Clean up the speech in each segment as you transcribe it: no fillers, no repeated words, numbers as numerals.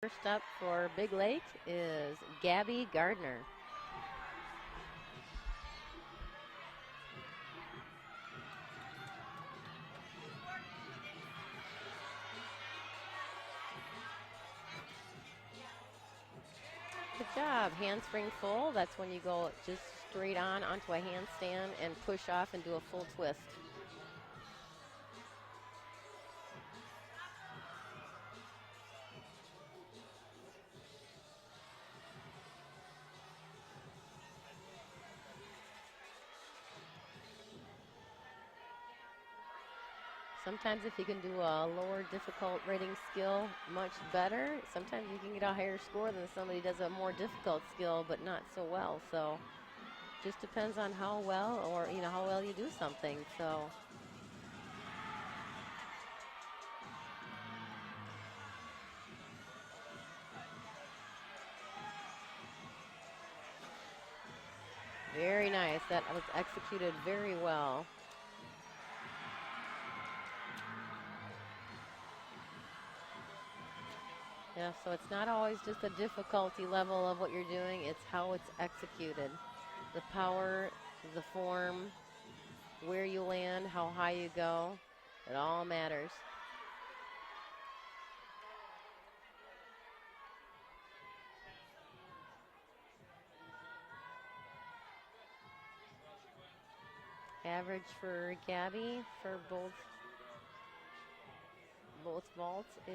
First up for Big Lake is Gabby Gardner. Good job. Handspring full. That's when you go just straight on onto a handstand and push off and do a full twist. Sometimes if you can do a lower difficult rating skill much better, sometimes you can get a higher score than somebody does a more difficult skill but not so well. So just depends on how well or how well you do something. So very nice. That was executed very well. Yeah, so it's not always just the difficulty level of what you're doing, it's how it's executed. The power, the form, where you land, how high you go, it all matters. Average for Gabby for both vaults is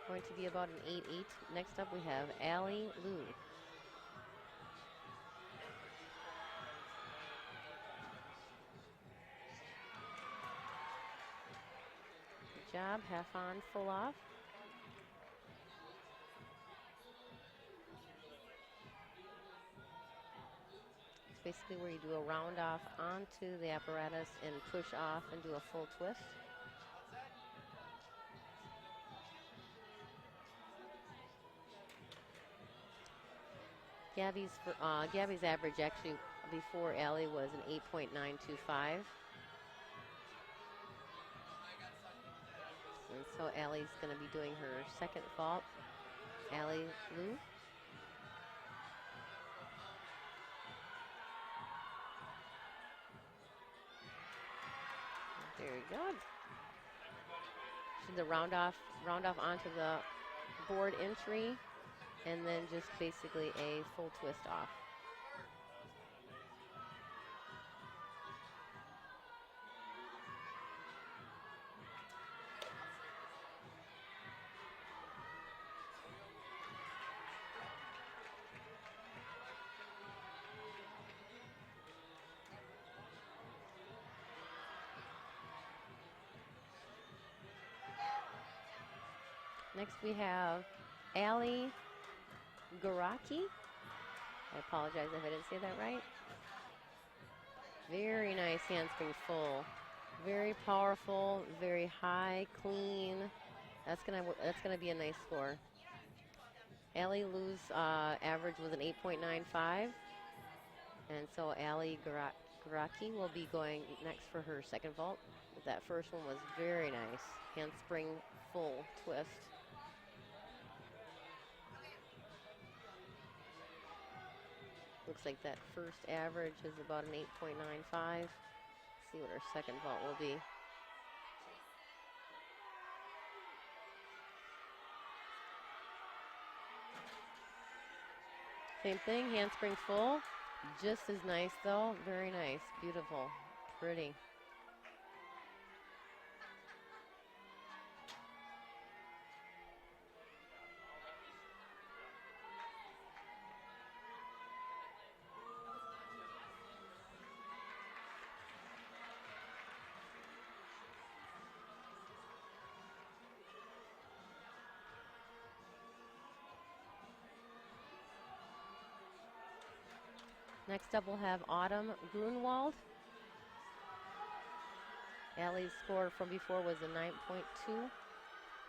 going to be about an 8-8. Next up we have Allie Liu. Good job, half on, full off. It's basically where you do a round off onto the apparatus and push off and do a full twist. Gabby's average actually before Allie was an 8.925. And so Allie's going to be doing her second vault. Allie Liu. Very good. She did the round off onto the board entry, and then just basically a full twist off. Next we have Ali Garaki. I apologize if I didn't say that right. Very nice handspring full. Very powerful, very high, clean. That's gonna be a nice score. Ali Liu's average was an 8.95, and so Ali Garaki will be going next for her second vault. But that first one was very nice. Handspring full twist. Looks like that first average is about an 8.95. See what our second vault will be. Same thing, handspring full. Just as nice though, very nice, beautiful, pretty. Next up we'll have Autumn Grunwald. Allie's score from before was a 9.2.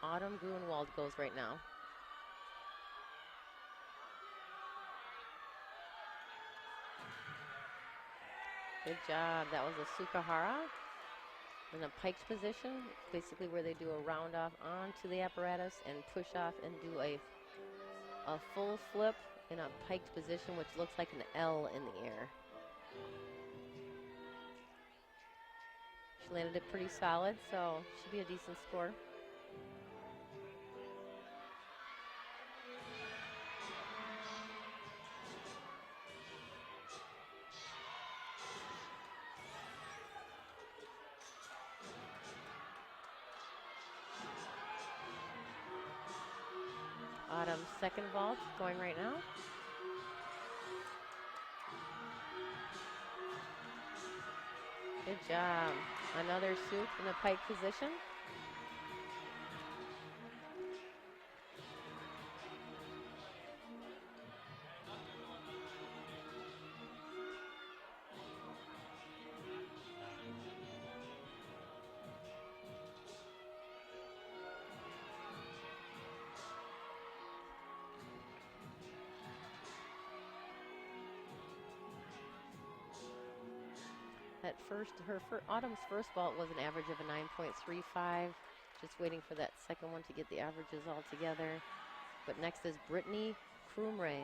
Autumn Grunwald goes right now. Good job. That was a Sukahara. In a pike's position, basically where they do a round off onto the apparatus and push off and do a full flip in a pike's position, which looks like an L in the air. She landed it pretty solid, so should be a decent score. Autumn's second vault going right now. Good job. Another soup in the pike position. Autumn's first vault was an average of a 9.35. Just waiting for that second one to get the averages all together. But next is Brittany Krumray.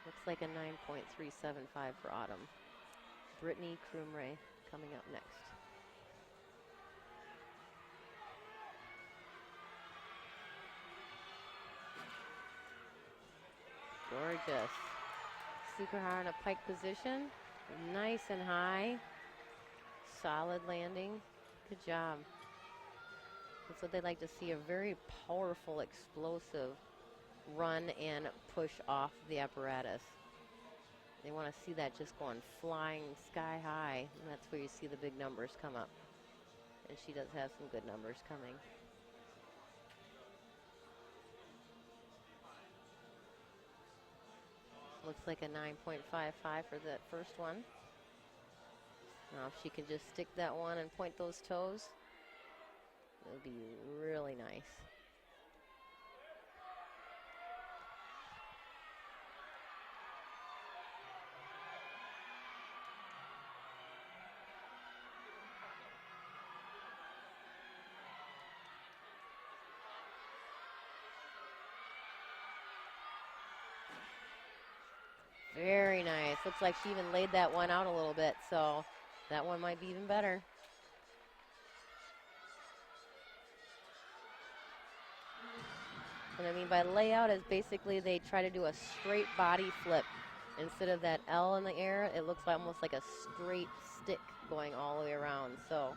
Looks like a 9.375 for Autumn. Brittany Krumray coming up next. Gorgeous. Super high in a pike position. Nice and high. Solid landing. Good job. That's what they like to see, a very powerful, explosive run and push off the apparatus. They want to see that just going flying sky high, and that's where you see the big numbers come up. And she does have some good numbers coming. Looks like a 9.55 for that first one. Now if she can just stick that one and point those toes, it would be really nice. Very nice. Looks like she even laid that one out a little bit, so that one might be even better. What I mean by layout is basically they try to do a straight body flip. Instead of that L in the air, it looks almost like a straight stick going all the way around. So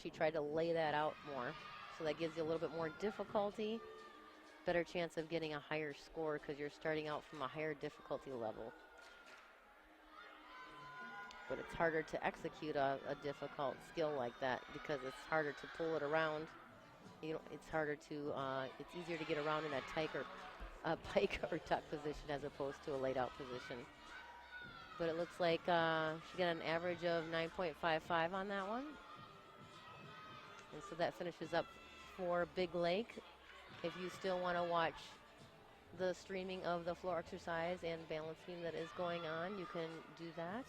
she tried to lay that out more. So that gives you a little bit more difficulty, better chance of getting a higher score because you're starting out from a higher difficulty level. But it's harder to execute a difficult skill like that because it's harder to pull it around. It's harder to, it's easier to get around in a pike or tuck position as opposed to a laid out position. But it looks like she got an average of 9.55 on that one. And so that finishes up for Big Lake. If you still want to watch the streaming of the floor exercise and balance beam that is going on, you can do that.